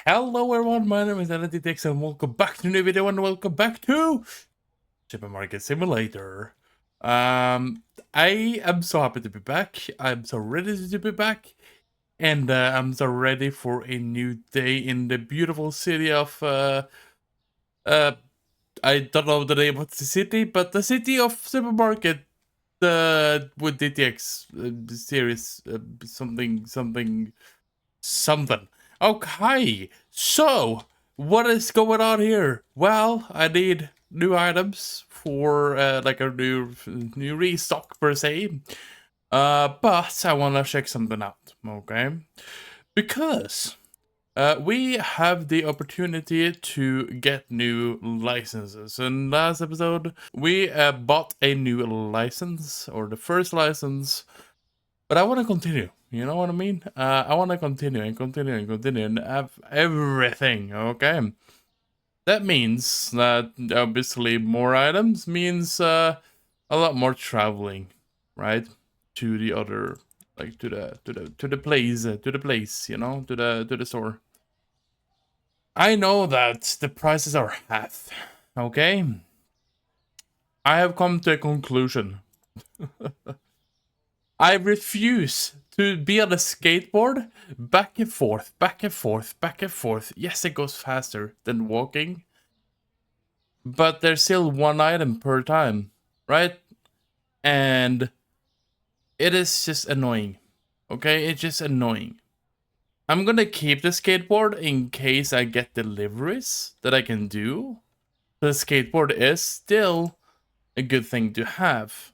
Hello everyone, my name is DanielDTX and welcome back to a new video and welcome back to Supermarket Simulator. I am so happy to be back. I'm so ready to be back. And I'm so ready for a new day in the beautiful city of, I don't know the name of the city, but the city of Supermarket with DTX series, something. Okay, so what is going on here? Well, I need new items for like a new restock per se. But I want to check something out, okay? Because we have the opportunity to get new licenses. In last episode, we bought a new license, or the first license, but I want to continue. You know what I mean? I want to continue and have everything, okay? That means that obviously more items means a lot more traveling, right? To the other, like to the place, you know, to the store. I know that the prices are half, okay? I have come to a conclusion. I refuse to be on a skateboard back and forth, back and forth, back and forth. Yes, it goes faster than walking, but there's still one item per time, right? And it is just annoying. Okay, it's just annoying. I'm gonna keep the skateboard in case I get deliveries that I can do. The skateboard is still a good thing to have,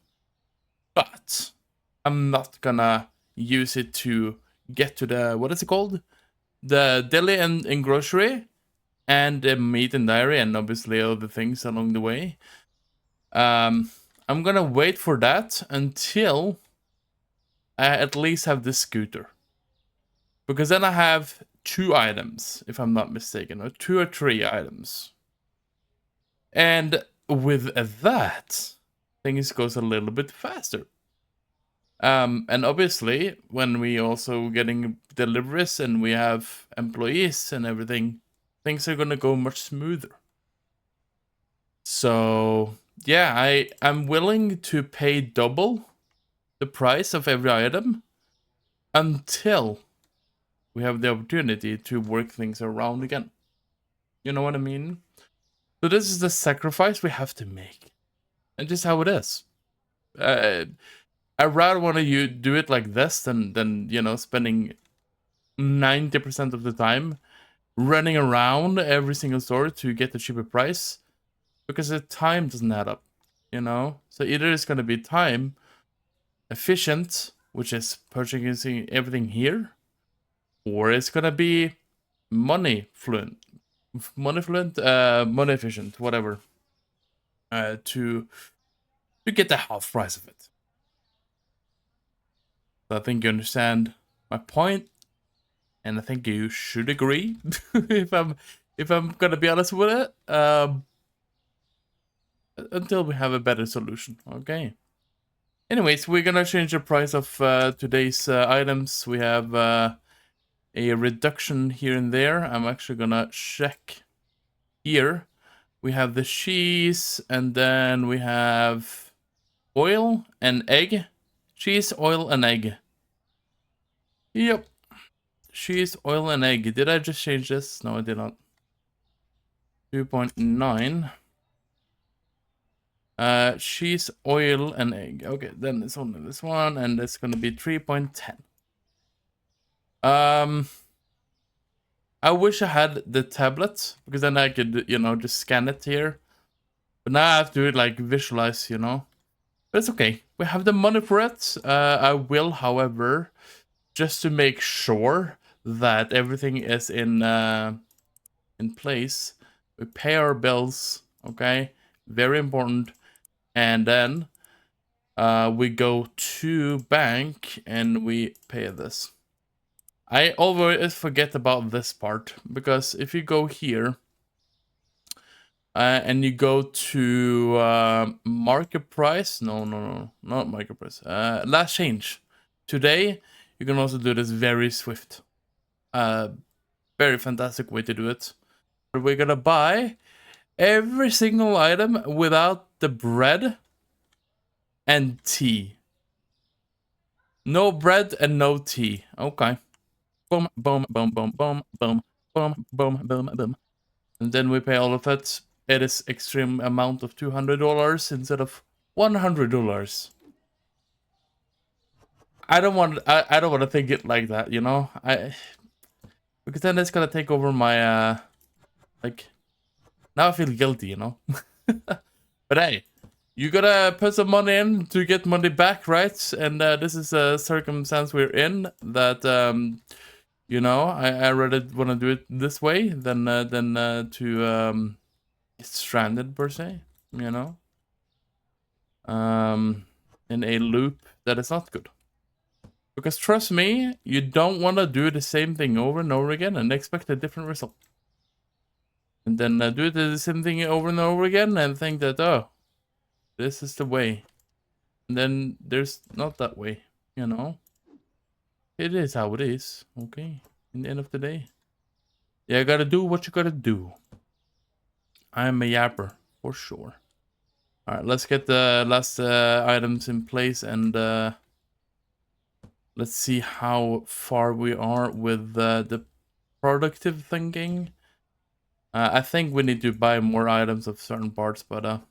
but I'm not gonna use it to get to the, what is it called? The deli and grocery, and the meat and dairy, and obviously other things along the way. I'm gonna wait for that until I at least have the scooter. Because then I have 2 items, if I'm not mistaken, or 2 or 3 items. And with that, things goes a little bit faster. And obviously, when we also getting deliveries and we have employees and everything, things are gonna go much smoother. So yeah, I'm willing to pay double the price of every item until we have the opportunity to work things around again. You know what I mean? So this is the sacrifice we have to make, and just how it is. I rather want to do it like this than you know, spending 90% of the time running around every single store to get the cheaper price, because the time doesn't add up, you know? So either it's going to be time efficient, which is purchasing everything here, or it's going to be money efficient, whatever, to get the half price of it. So I think you understand my point, and I think you should agree if I'm gonna be honest with it. Until we have a better solution, okay? Anyways, we're gonna change the price of today's items. We have a reduction here and there. I'm actually gonna check here. We have the cheese, and then we have oil and egg. Cheese, oil, and egg. Yep. Cheese, oil, and egg. Did I just change this? No, I did not. 2.9. Cheese, oil, and egg. Okay, then it's only this one, and it's gonna be 3.10. I wish I had the tablet, because then I could, you know, just scan it here. But now I have to do it like visualize, you know. But it's okay. We have the money for it. I will, however, just to make sure that everything is in place, we pay our bills, okay? Very important. And then we go to bank and we pay this. I always forget about this part, because if you go here and you go to market price, no, not market price, last change. Today, you can also do this very swift. Very fantastic way to do it. We're gonna buy every single item without the bread and tea. No bread and no tea. Okay. Boom, boom, boom, boom, boom, boom, boom, boom, boom, boom. And then we pay all of it. It is extreme amount of $200 instead of $100. I don't want to think it like that, you know? Because then it's gonna take over my like, now I feel guilty, you know? But hey, you gotta put some money in to get money back, right? And this is a circumstance we're in that you know, I rather want to do it this way than to get stranded per se, you know, in a loop that is not good. Because trust me, you don't want to do the same thing over and over again and expect a different result. And then do the same thing over and over again and think that, oh, this is the way. And then there's not that way, you know. It is how it is, okay? In the end of the day. Yeah, you gotta do what you gotta do. I'm a yapper, for sure. Alright, let's get the last items in place and let's see how far we are with the productive thinking. I think we need to buy more items of certain parts, but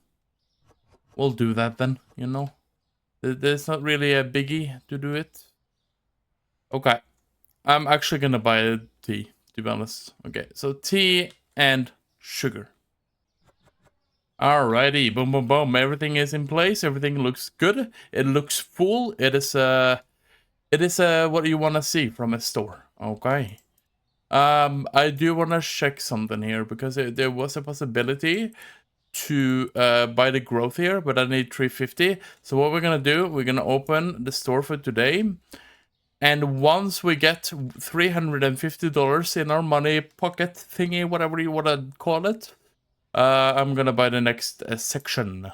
we'll do that then, you know. There's not really a biggie to do it. Okay, I'm actually gonna buy tea, to be honest. Okay, so tea and sugar. Alrighty, boom, boom, boom. Everything is in place. Everything looks good. It looks full. It is what you want to see from a store. Okay. I do want to check something here because there was a possibility to buy the growth here, but I need 350. So what we're gonna do, we're gonna open the store for today. And once we get $350 in our money pocket thingy, whatever you want to call it, I'm gonna buy the next section.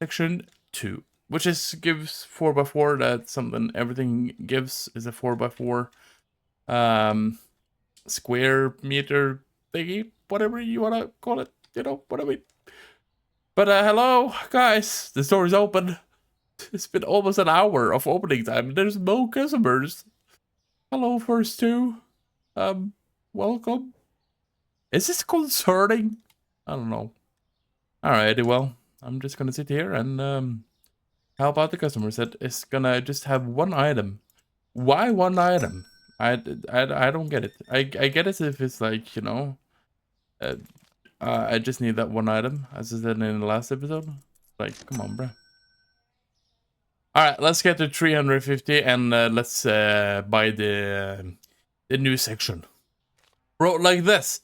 Section 2. Which is gives 4x4. That's something everything gives is a 4x4 square meter thingy, whatever you want to call it, you know what I mean. But hello guys, the store is open. It's been almost an hour of opening time. There's no customers. Hello, first two. Welcome. Is this concerning? I don't know. Alrighty, well, I'm just gonna sit here and how about the customers that is gonna just have one item? Why one item? I don't get it. I get it if it's like, you know, I just need that one item, as I said in the last episode. Like, come on, bro. Alright, let's get to 350 and let's buy the new section. Bro, like this.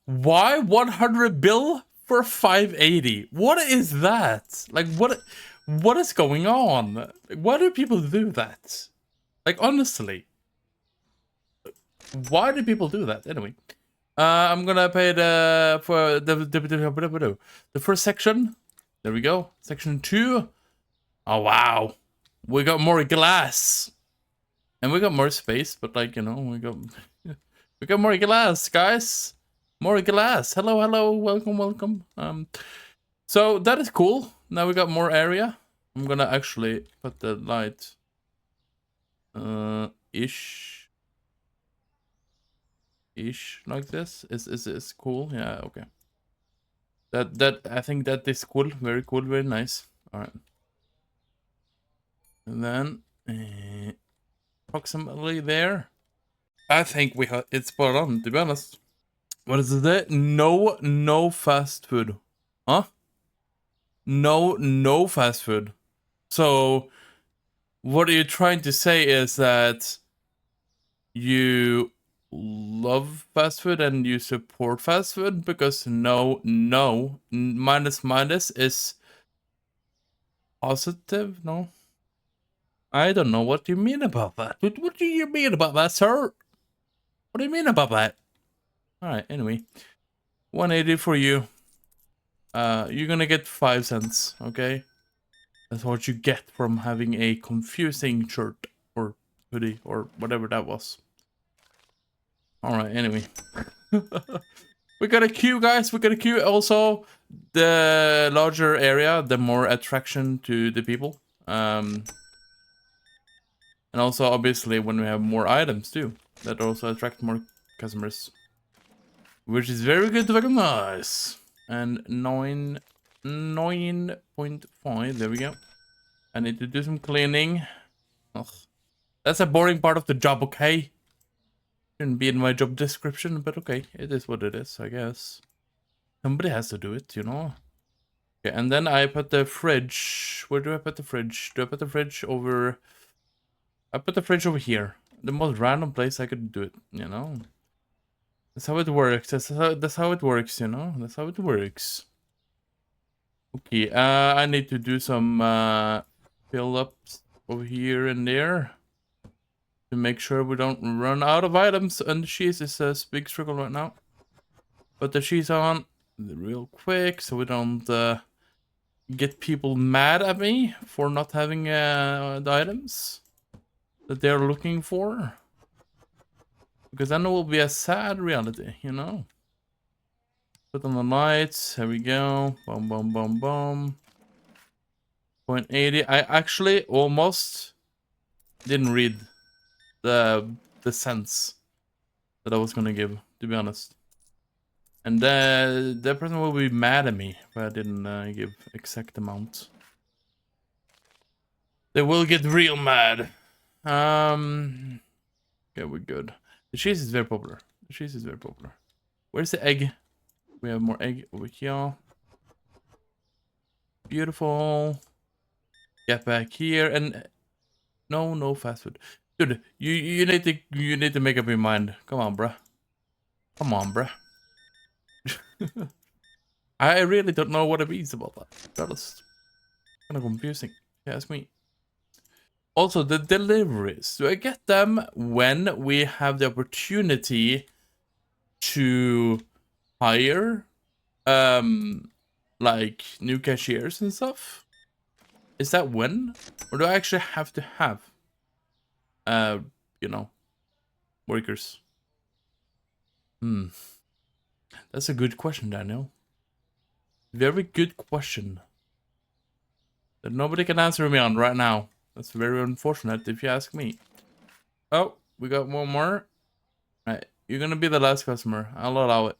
Why 100 bill for 580? What is that? Like, what is going on? Like, why do people do that? Like, honestly. Why do people do that? Anyway. I'm gonna pay for the first section. There we go. Section 2. Oh, wow. We got more glass. And we got more space, but like, you know, we got more glass, guys. More glass. Hello, hello. Welcome, welcome. So that is cool. Now we got more area. I'm gonna actually put the light ish like this. Is cool. Yeah, okay. That I think that is cool. Very cool, very nice. All right. And then approximately there. I think we have it's spot on, to be honest. What is it? No fast food. Huh? No fast food. So what are you trying to say is that you love fast food and you support fast food? Because no minus is positive? No? I don't know what you mean about that. What do you mean about that, sir? What do you mean about that? Alright, anyway. 180 for you. You're gonna get 5 cents, okay? That's what you get from having a confusing shirt or hoodie or whatever that was. Alright, anyway. We got a queue, guys. We got a queue. Also, the larger area, the more attraction to the people. And also, obviously, when we have more items, too. That also attract more customers. Which is very good to recognize. And 9.5. There we go. I need to do some cleaning. Ugh. That's a boring part of the job, okay? Shouldn't be in my job description, but okay. It is what it is, I guess. Somebody has to do it, you know? Okay, and then I put the fridge. Where do I put the fridge? Do I put the fridge over... I put the fridge over here. The most random place I could do it, you know? That's how it works. That's how it works, you know? That's how it works. Okay, I need to do some fill-ups over here and there. To make sure we don't run out of items. And the cheese is a big struggle right now. Put the cheese on real quick so we don't get people mad at me for not having the items that they're looking for. Because then it will be a sad reality, you know? Put on the lights. Here we go. Boom, boom, boom, boom. 0.80. I actually almost didn't read the cents that I was gonna give, to be honest. And that person will be mad at me if I didn't give exact amount. They will get real mad. Okay, we're good. The cheese is very popular. The cheese is very popular. Where's the egg? We have more egg over here. Beautiful. Get back here and no fast food. Dude, you need to make up your mind. Come on, bruh. Come on, bruh. I really don't know what it means about that. That's kind of confusing. Yeah, ask me. Also, the deliveries. Do I get them when we have the opportunity to hire like new cashiers and stuff? Is that when? Or do I actually have to have you know, workers? That's a good question, Daniel. Very good question. That nobody can answer me on right now. That's very unfortunate if you ask me. Oh, we got one more. Alright, you're gonna be the last customer. I'll allow it.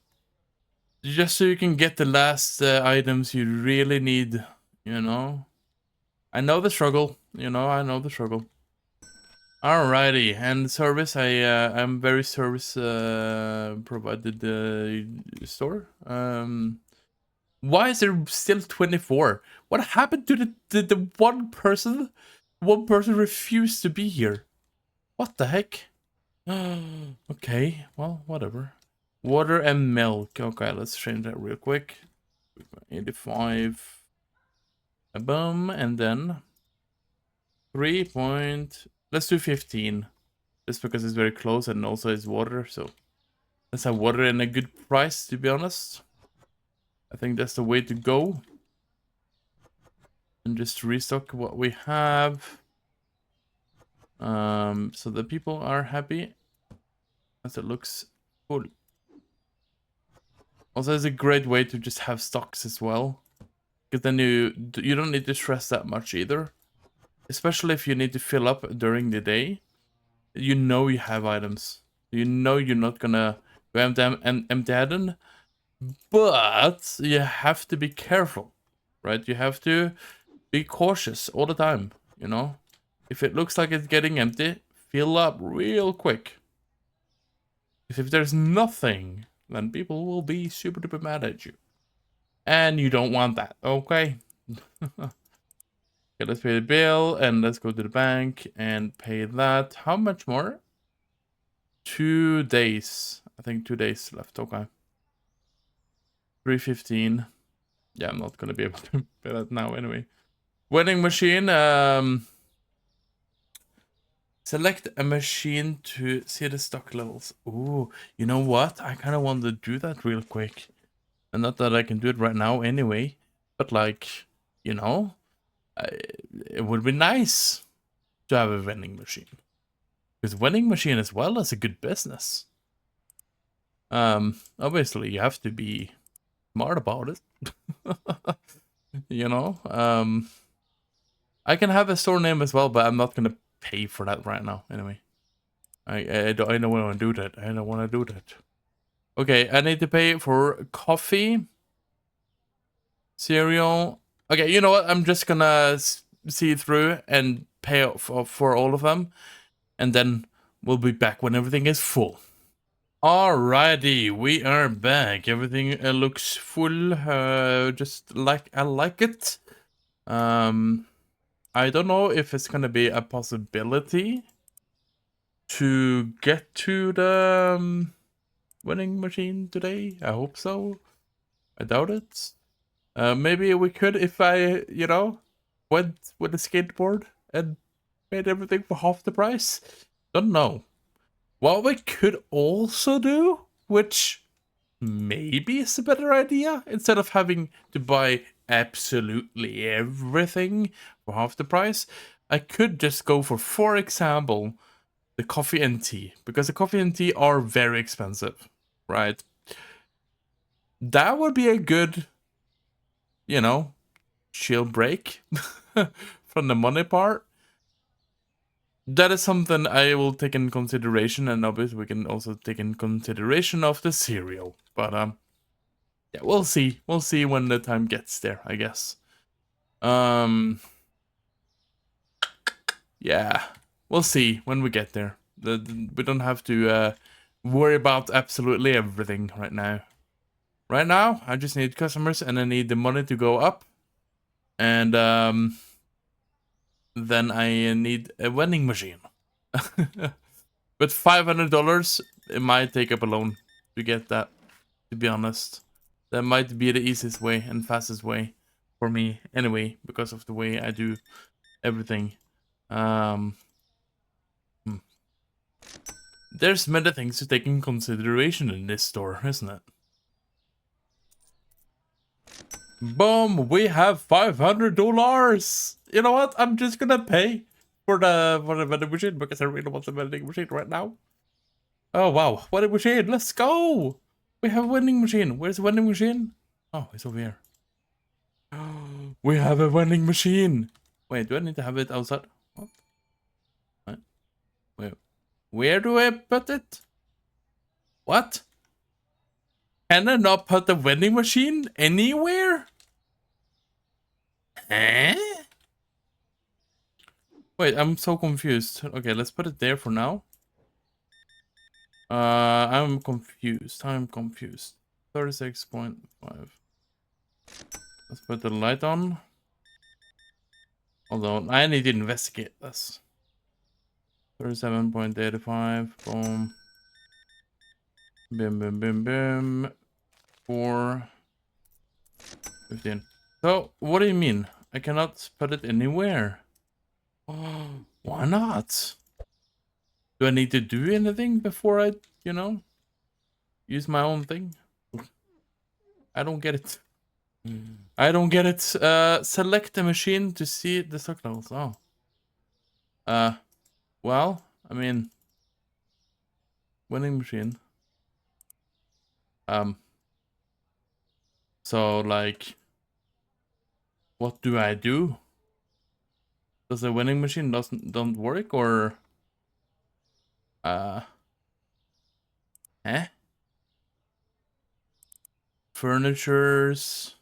Just so you can get the last items you really need, you know? I know the struggle, you know, I know the struggle. Alrighty, and service, I'm very service provided store. Why is there still 24? What happened to the one person? One person refused to be here. What the heck? Okay, well, whatever. Water and milk. Okay, let's change that real quick. 85. Boom, and then 3 point. Let's do 15. Just because it's very close and also it's water, so let's have water in a good price, to be honest. I think that's the way to go. And just restock what we have. So the people are happy. As it looks full. Also, it's a great way to just have stocks as well. Because then you don't need to stress that much either. Especially if you need to fill up during the day. You know you have items. You know you're not gonna go empty-handed. But you have to be careful, right? You have to be cautious all the time, you know? If it looks like it's getting empty, fill up real quick. If there's nothing, then people will be super duper mad at you. And you don't want that, okay? Okay, let's pay the bill and let's go to the bank and pay that. How much more? 2 days. I think 2 days left, okay. 315. Yeah, I'm not gonna be able to pay that now anyway. Vending machine, select a machine to see the stock levels. Ooh, you know what? I kind of want to do that real quick. And not that I can do it right now anyway. But like, you know, it would be nice to have a vending machine. Because vending machine as well is a good business. Obviously you have to be smart about it. You know? I can have a store name as well, but I'm not gonna pay for that right now anyway. I don't want to do that. I don't want to do that. Okay, I need to pay for coffee, cereal. Okay, you know what? I'm just gonna see through and pay for all of them, and then we'll be back when everything is full. Alrighty, we are back. Everything looks full, just like I like it. I don't know if it's gonna be a possibility to get to the winning machine today. I hope so. I doubt it. Maybe we could if I, you know, went with a skateboard and made everything for half the price. Don't know. What we could also do, which maybe is a better idea, instead of having to buy absolutely everything for half the price, I could just go for example, the coffee and tea, because the coffee and tea are very expensive, right? That would be a good, you know, chill break from the money part. That is something I will take in consideration, and obviously we can also take in consideration of the cereal. But yeah, we'll see. We'll see when the time gets there, I guess. Yeah, we'll see when we get there. We don't have to worry about absolutely everything right now. Right now, I just need customers, and I need the money to go up, and then I need a vending machine. But $500, it might take up a loan to get that, to be honest. That might be the easiest way and fastest way for me anyway, because of the way I do everything. There's many things to take in consideration in this store, isn't it? Boom, we have $500. You know what? I'm just gonna pay for the vending machine because I really want the vending machine right now. Oh wow, vending machine, let's go! We have a vending machine. Where's the vending machine? Oh, it's over here. We have a vending machine. Wait, do I need to have it outside? What? Wait, where do I put it? What? Can I not put the vending machine anywhere? Huh? Wait, I'm so confused. Okay, let's put it there for now. I'm confused. 36.5. Let's put the light on. Hold on, I need to investigate this. 37.85. Boom. Bim, bim, bim, bim. 4.15. So, what do you mean? I cannot put it anywhere. Why not? Do I need to do anything before I, you know, use my own thing? I don't get it. I don't get it. Select a machine to see the stock levels. Oh. Well, I mean, winning machine. So like, what do I do? Does the winning machine don't work, or eh? Furnitures.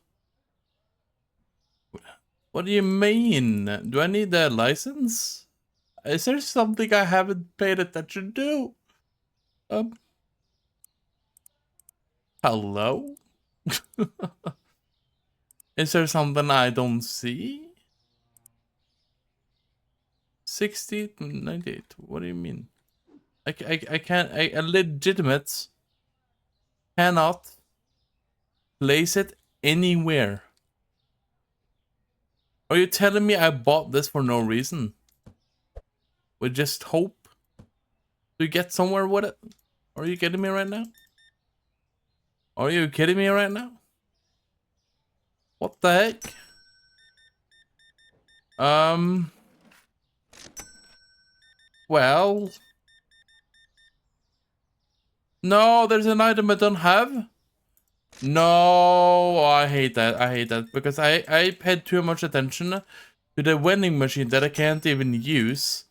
What do you mean? Do I need a license? Is there something I haven't paid attention to? Hello? Is there something I don't see? 60, 98. What do you mean? I can't. A legitimate cannot place it anywhere. Are you telling me I bought this for no reason? With just hope to get somewhere with it? Are you kidding me right now? Are you kidding me right now? What the heck? Well, No, there's an item I don't have. No, I hate that. I hate that because I paid too much attention to the vending machine that I can't even use.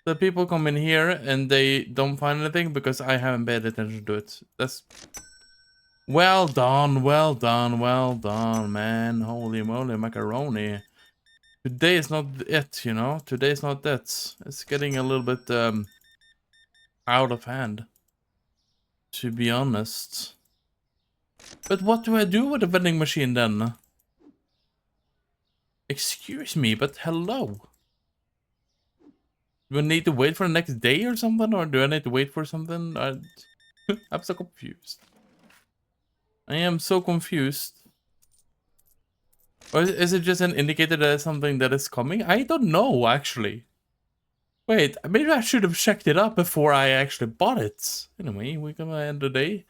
The people come in here and they don't find anything because I haven't paid attention to it. That's well done, well done, well done, man. Holy moly, macaroni. Today is not it, you know? Today is not it. It's getting a little bit out of hand, to be honest. But what do I do with the vending machine then? Excuse me, but hello. Do I need to wait for the next day or something? Or do I need to wait for something? I'm so confused. I am so confused. Or is it just an indicator that something that is coming? I don't know, actually. Wait, maybe I should have checked it up before I actually bought it. Anyway, we're gonna end the day.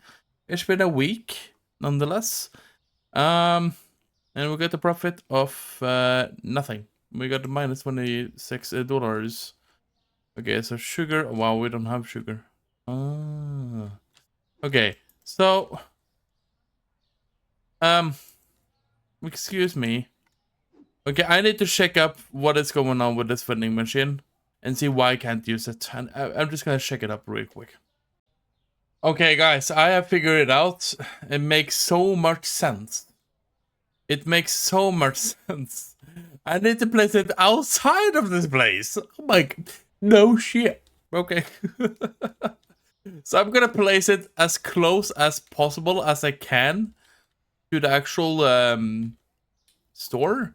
It's been a week, nonetheless. And we got a profit of nothing. We got minus $26. Okay, so sugar. Wow, we don't have sugar. Okay, so excuse me. Okay, I need to check up what is going on with this vending machine and see why I can't use it. And I'm just gonna check it up real quick. Okay, guys, I have figured it out. It makes so much sense. It makes so much sense. I need to place it outside of this place. Oh my, no shit. Okay. So I'm gonna place it as close as possible as I can to the actual store,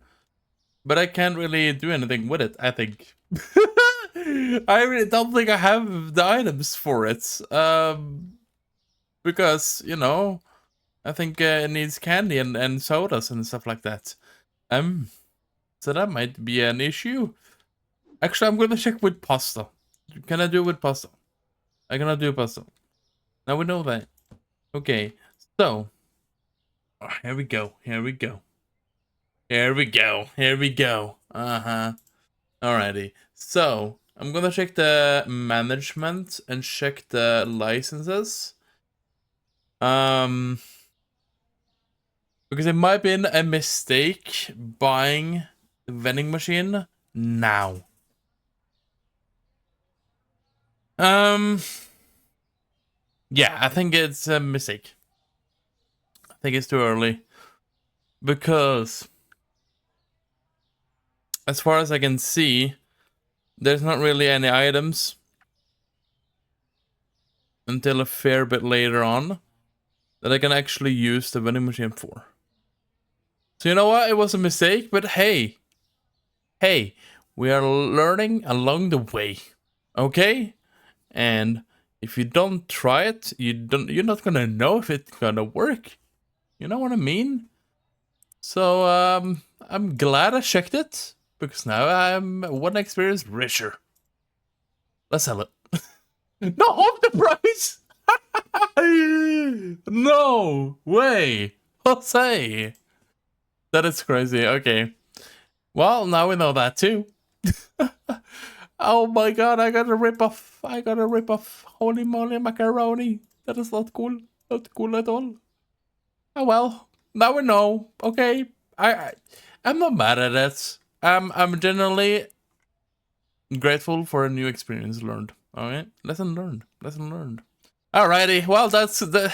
but I can't really do anything with it, I think. I really don't think I have the items for it. Because, you know, I think it needs candy and sodas and stuff like that. So that might be an issue. Actually, I'm gonna check with pasta. Can I do it with pasta? I cannot do pasta. Now we know that. Okay, so here we go. Here we go. Here we go. Here we go. Alrighty. So I'm gonna check the management and check the licenses. Because it might be a mistake buying the vending machine now. Yeah, I think it's a mistake. I think it's too early. Because as far as I can see, there's not really any items until a fair bit later on that I can actually use the vending machine for. So you know what? It was a mistake, but hey, we are learning along the way, okay? And if you don't try it, you're not gonna know if it's gonna work. You know what I mean? So I'm glad I checked it because now I'm one experience richer. Let's sell it. Not half the price. No way, Jose. That is crazy. Okay. Well, now we know that too. Oh my god, I got a rip-off. I got a rip-off. Holy moly macaroni. That is not cool. Not cool at all. Oh well. Now we know. Okay. I'm not mad at it. I'm generally grateful for a new experience learned. Alright? Lesson learned. Lesson learned. Alrighty. Well, that's the...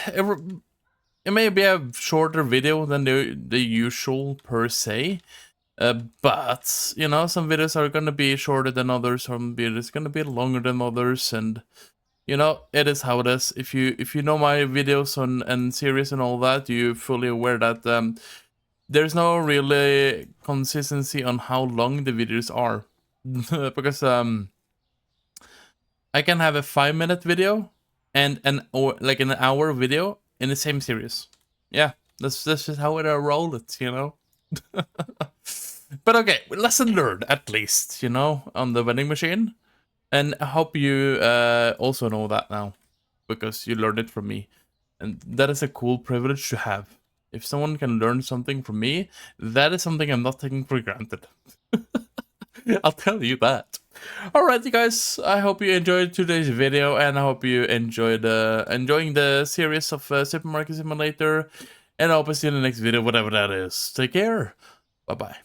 It may be a shorter video than the usual per se. But, you know, some videos are gonna be shorter than others, some videos gonna be longer than others, and, you know, it is how it is. If you know my videos and series and all that, you're fully aware that there's no really consistency on how long the videos are. Because I can have a 5-minute video and an hour video in the same series. Yeah, that's just how it roll it, you know. But okay, lesson learned at least, you know, on the vending machine. And I hope you also know that now, because you learned it from me. And that is a cool privilege to have. If someone can learn something from me, that is something I'm not taking for granted. I'll tell you that. Alright, you guys, I hope you enjoyed today's video, and I hope you enjoyed enjoying the series of Supermarket Simulator, and I hope I see you in the next video, whatever that is. Take care. Bye-bye.